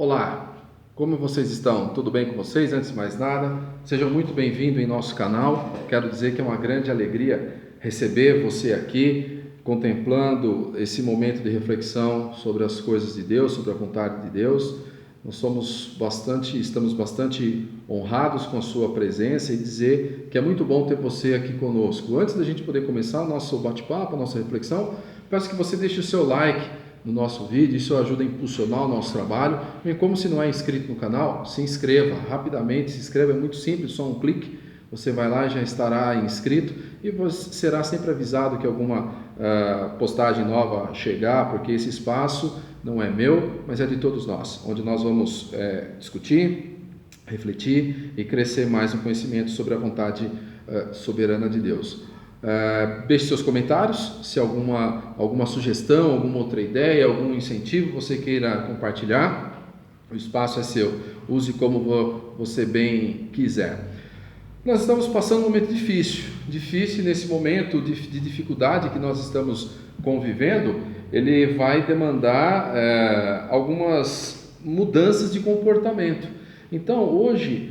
Olá, como vocês estão? Tudo bem com vocês? Antes de mais nada, sejam muito bem-vindos em nosso canal. Quero dizer que é uma grande alegria receber você aqui, contemplando esse momento de reflexão sobre as coisas de Deus, sobre a vontade de Deus. Nós estamos bastante honrados com a sua presença e dizer que é muito bom ter você aqui conosco. Antes da gente poder começar o nosso bate-papo, a nossa reflexão, peço que você deixe o seu like no nosso vídeo, isso ajuda a impulsionar o nosso trabalho. Bem, como se não é inscrito no canal, se inscreva rapidamente, se inscreva, é muito simples, só um clique, você vai lá e já estará inscrito e você será sempre avisado que alguma postagem nova chegar, porque esse espaço não é meu, mas é de todos nós, onde nós vamos discutir, refletir e crescer mais no conhecimento sobre a vontade soberana de Deus. Deixe seus comentários, se alguma sugestão, alguma outra ideia, algum incentivo você queira compartilhar, o espaço é seu, use como você bem quiser. Nós estamos passando um momento difícil nesse momento de dificuldade que nós estamos convivendo, ele vai demandar algumas mudanças de comportamento. Então hoje,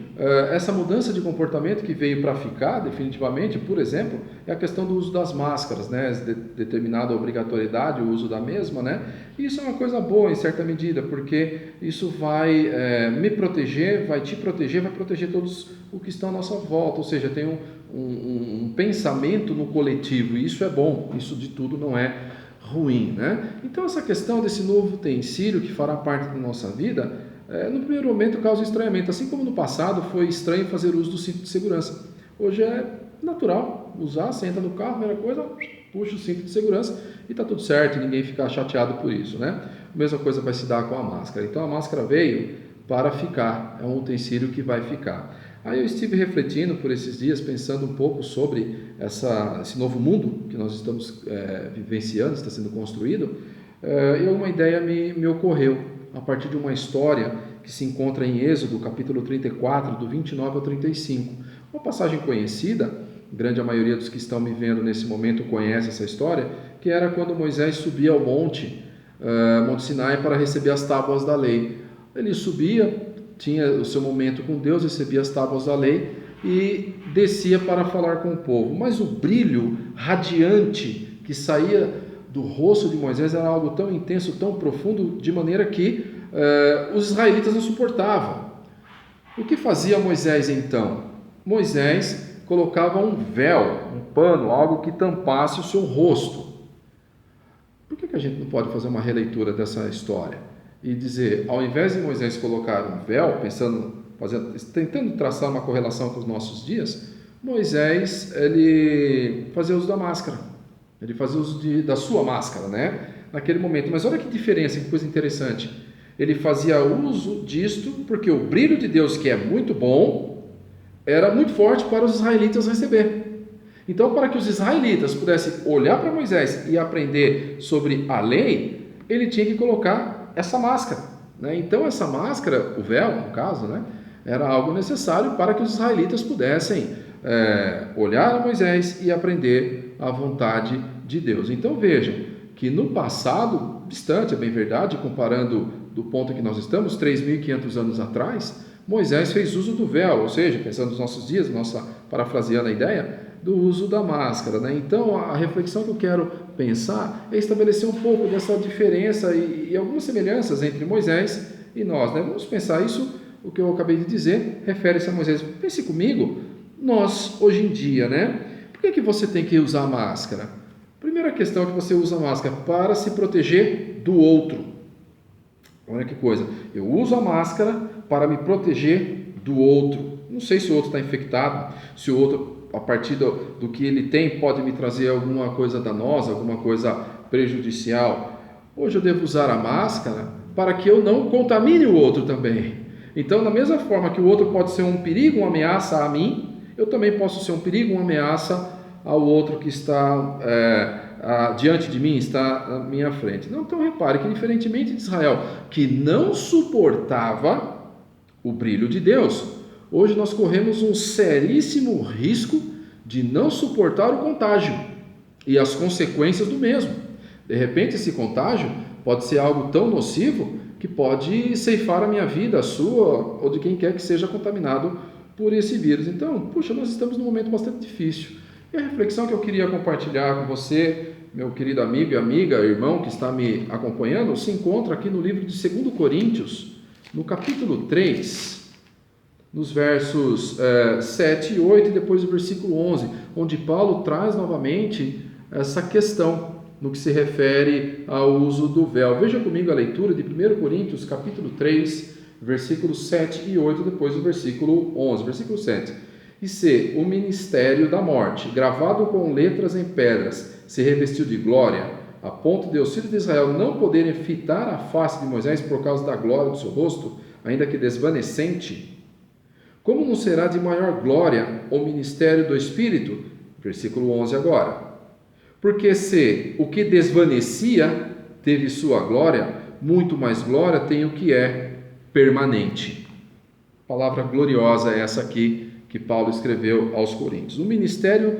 essa mudança de comportamento que veio para ficar definitivamente, por exemplo, é a questão do uso das máscaras, né? Determinada obrigatoriedade, o uso da mesma, né? E isso é uma coisa boa em certa medida, porque isso vai me proteger, vai te proteger, vai proteger todos o que estão à nossa volta, ou seja, tem um pensamento no coletivo, e isso é bom, isso de tudo não é ruim, né? Então essa questão desse novo utensílio que fará parte da nossa vida, no primeiro momento causa estranhamento, assim como no passado foi estranho fazer uso do cinto de segurança. Hoje é natural usar, você entra no carro, primeira coisa, puxa o cinto de segurança e está tudo certo, ninguém fica chateado por isso, né? A mesma coisa vai se dar com a máscara. Então a máscara veio para ficar, é um utensílio que vai ficar. Aí eu estive refletindo por esses dias, pensando um pouco sobre esse novo mundo que nós estamos vivenciando, está sendo construído, e uma ideia me ocorreu a partir de uma história que se encontra em Êxodo, capítulo 34, do 29 ao 35. Uma passagem conhecida, grande a maioria dos que estão me vendo nesse momento conhece essa história, que era quando Moisés subia ao Monte Sinai para receber as tábuas da lei. Ele subia, tinha o seu momento com Deus, recebia as tábuas da lei e descia para falar com o povo. Mas o brilho radiante que saía do rosto de Moisés era algo tão intenso, tão profundo, de maneira que os israelitas não suportavam. O que fazia Moisés então? Moisés colocava um véu, um pano, algo que tampasse o seu rosto. Por que a gente não pode fazer uma releitura dessa história e dizer, ao invés de Moisés colocar um véu, tentando traçar uma correlação com os nossos dias, Moisés ele fazia uso da máscara. Ele fazia uso da sua máscara, né? Naquele momento. Mas olha que diferença, que coisa interessante. Ele fazia uso disto porque o brilho de Deus, que é muito bom, era muito forte para os israelitas receber. Então, para que os israelitas pudessem olhar para Moisés e aprender sobre a lei, ele tinha que colocar essa máscara, né? Então, essa máscara, o véu, no caso, né, era algo necessário para que os israelitas pudessem olhar a Moisés e aprender a vontade de Deus. Então vejam que no passado distante, é bem verdade, comparando do ponto em que nós estamos, 3.500 anos atrás, Moisés fez uso do véu, ou seja, pensando nos nossos dias, parafraseando a ideia, do uso da máscara, né? Então a reflexão que eu quero pensar é estabelecer um pouco dessa diferença e algumas semelhanças entre Moisés e nós, né? Vamos pensar isso, o que eu acabei de dizer, refere-se a Moisés. Pense comigo, nós hoje em dia, né? Por que você tem que usar máscara? Primeira questão é que você usa máscara para se proteger do outro. Olha que coisa, eu uso a máscara para me proteger do outro. Não sei se o outro está infectado, se o outro, a partir do que ele tem, pode me trazer alguma coisa danosa, alguma coisa prejudicial. Hoje eu devo usar a máscara para que eu não contamine o outro também. Então, da mesma forma que o outro pode ser um perigo, uma ameaça a mim, eu também posso ser um perigo, uma ameaça ao outro que está diante de mim, está à minha frente. Então repare que diferentemente de Israel, que não suportava o brilho de Deus, hoje nós corremos um seríssimo risco de não suportar o contágio e as consequências do mesmo. De repente esse contágio pode ser algo tão nocivo que pode ceifar a minha vida, a sua, ou de quem quer que seja contaminado por esse vírus. Então, puxa, nós estamos num momento bastante difícil. E a reflexão que eu queria compartilhar com você, meu querido amigo e amiga, irmão que está me acompanhando, se encontra aqui no livro de 2 Coríntios, no capítulo 3, nos versos 7 e 8 e depois o versículo 11, onde Paulo traz novamente essa questão no que se refere ao uso do véu. Veja comigo a leitura de 1 Coríntios, capítulo 3, versículos 7 e 8, depois o versículo 11. Versículo 7. E se o ministério da morte, gravado com letras em pedras, se revestiu de glória, a ponto de os filhos de Israel não poderem fitar a face de Moisés por causa da glória do seu rosto, ainda que desvanecente, como não será de maior glória o ministério do Espírito? Versículo 11 agora. Porque se o que desvanecia teve sua glória, muito mais glória tem o que é permanente. Palavra gloriosa é essa aqui que Paulo escreveu aos Coríntios. O ministério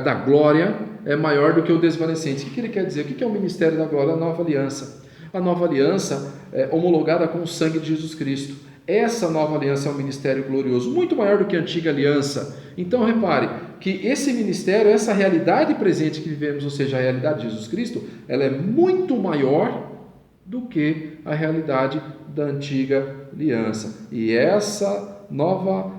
da glória é maior do que o desvanecente. O que ele quer dizer? O que é o ministério da glória? A nova aliança. A nova aliança é homologada com o sangue de Jesus Cristo. Essa nova aliança é um ministério glorioso, muito maior do que a antiga aliança. Então repare que esse ministério, essa realidade presente que vivemos, ou seja, a realidade de Jesus Cristo, ela é muito maior do que a realidade da antiga aliança. E essa nova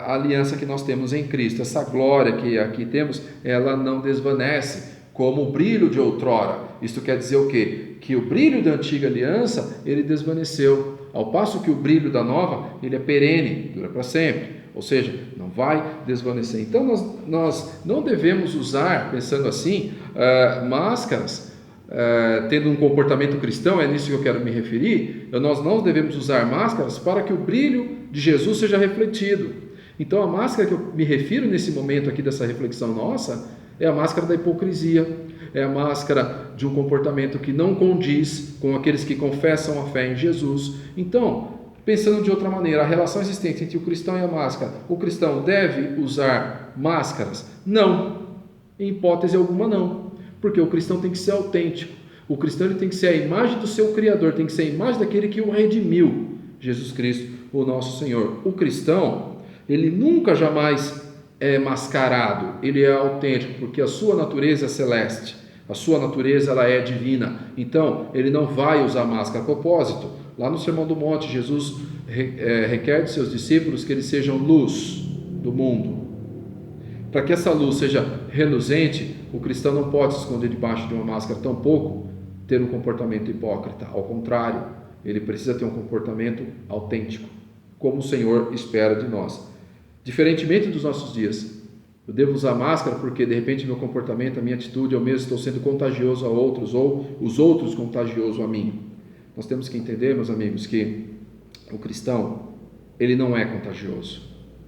aliança que nós temos em Cristo, essa glória que aqui temos, ela não desvanece como o brilho de outrora. Isto quer dizer o quê? Que o brilho da antiga aliança, ele desvaneceu, ao passo que o brilho da nova, ele é perene, dura para sempre, ou seja, não vai desvanecer. Então nós não devemos usar, pensando assim, máscaras, tendo um comportamento cristão, é nisso que eu quero me referir. Nós não devemos usar máscaras para que o brilho de Jesus seja refletido. Então a máscara que eu me refiro nesse momento aqui dessa reflexão nossa, é a máscara da hipocrisia, é a máscara de um comportamento que não condiz com aqueles que confessam a fé em Jesus. Então, pensando de outra maneira, a relação existente entre o cristão e a máscara, o cristão deve usar máscaras? Não, em hipótese alguma não, porque o cristão tem que ser autêntico, o cristão ele tem que ser a imagem do seu Criador, tem que ser a imagem daquele que o redimiu, Jesus Cristo, o nosso Senhor. O cristão, ele nunca jamais é mascarado, ele é autêntico, porque a sua natureza é celeste, a sua natureza ela é divina, então ele não vai usar máscara. A propósito, lá no Sermão do Monte, Jesus requer de seus discípulos que eles sejam luz do mundo. Para que essa luz seja reluzente, o cristão não pode se esconder debaixo de uma máscara, tampouco ter um comportamento hipócrita. Ao contrário, ele precisa ter um comportamento autêntico, como o Senhor espera de nós. Diferentemente dos nossos dias, eu devo usar máscara porque de repente meu comportamento, a minha atitude, eu mesmo estou sendo contagioso a outros ou os outros contagioso a mim. Nós temos que entender, meus amigos, que o cristão, ele não é contagioso.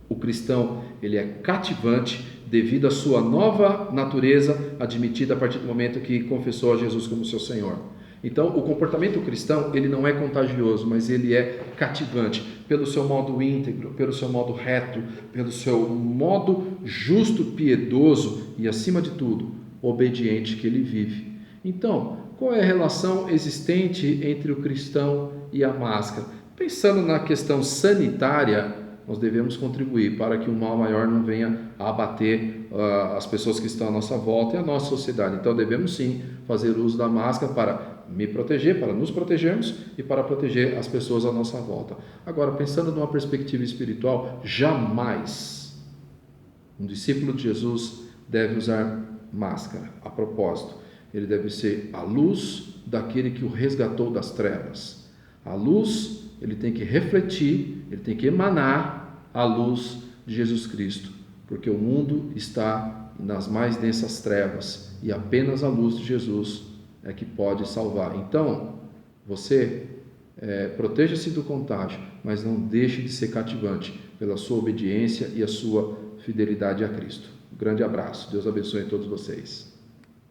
O cristão, ele é cativante devido à sua nova natureza admitida a partir do momento que confessou a Jesus como seu Senhor. Então, o comportamento cristão, ele não é contagioso, mas ele é cativante pelo seu modo íntegro, pelo seu modo reto, pelo seu modo justo, piedoso e, acima de tudo, obediente que ele vive. Então, qual é a relação existente entre o cristão e a máscara? Pensando na questão sanitária, nós devemos contribuir para que o mal maior não venha a abater as pessoas que estão à nossa volta e a nossa sociedade. Então, devemos sim fazer uso da máscara para me proteger, para nos protegermos e para proteger as pessoas à nossa volta. Agora, pensando numa perspectiva espiritual, jamais um discípulo de Jesus deve usar máscara. A propósito, ele deve ser a luz daquele que o resgatou das trevas. A luz, ele tem que refletir, ele tem que emanar a luz de Jesus Cristo, porque o mundo está nas mais densas trevas e apenas a luz de Jesus é que pode salvar. Então, você proteja-se do contágio, mas não deixe de ser cativante pela sua obediência e a sua fidelidade a Cristo. Um grande abraço. Deus abençoe a todos vocês.